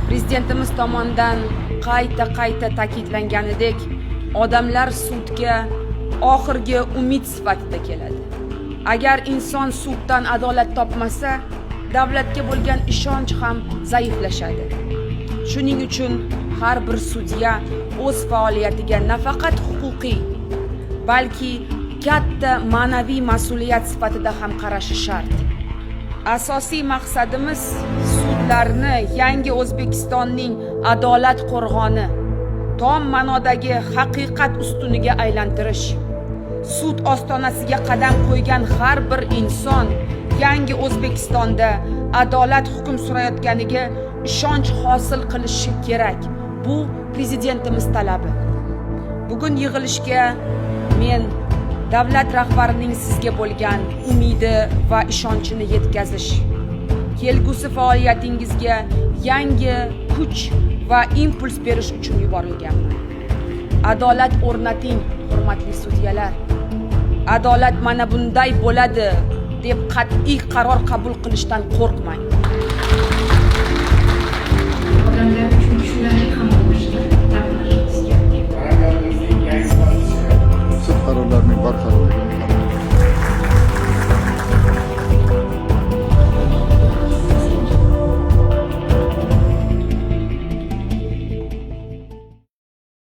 Prezidentimiz tomonidan qayta ta'kidlanganidek, odamlar sudga oxirgi umid sifatida keladi. Agar inson suddan adolat topmasa, davlatga bo'lgan ishonch ham zaiflashadi. Shuning uchun har bir sudya o'z faoliyatiga nafaqat huquqiy, balki katta ma'naviy mas'uliyat sifatida ham qarashi shart. Asosiy maqsadimiz sudlarni yangi O'zbekistonning adolat qo'rg'oni, tom ma'nodagi haqiqat ustuniga aylantirish. Sud ostonasiga qadam qo'ygan har bir inson yangi O'zbekistonda adolat hukm surayotganiga ishonch hosil qilishi kerak. Bu prezidentimiz talabi. Bugun yig'ilishga men davlat rahbarining sizga bo'lgan umidi va ishonchini yetkazish, kelgusi faoliyatingizga yangi kuch va impuls berish uchun yuborilganman. Adolat o'rnating, hurmatli sudyalar. Adolat mana bunday bo'ladi deb qat'iy qaror qabul qilishdan qo'rqmang.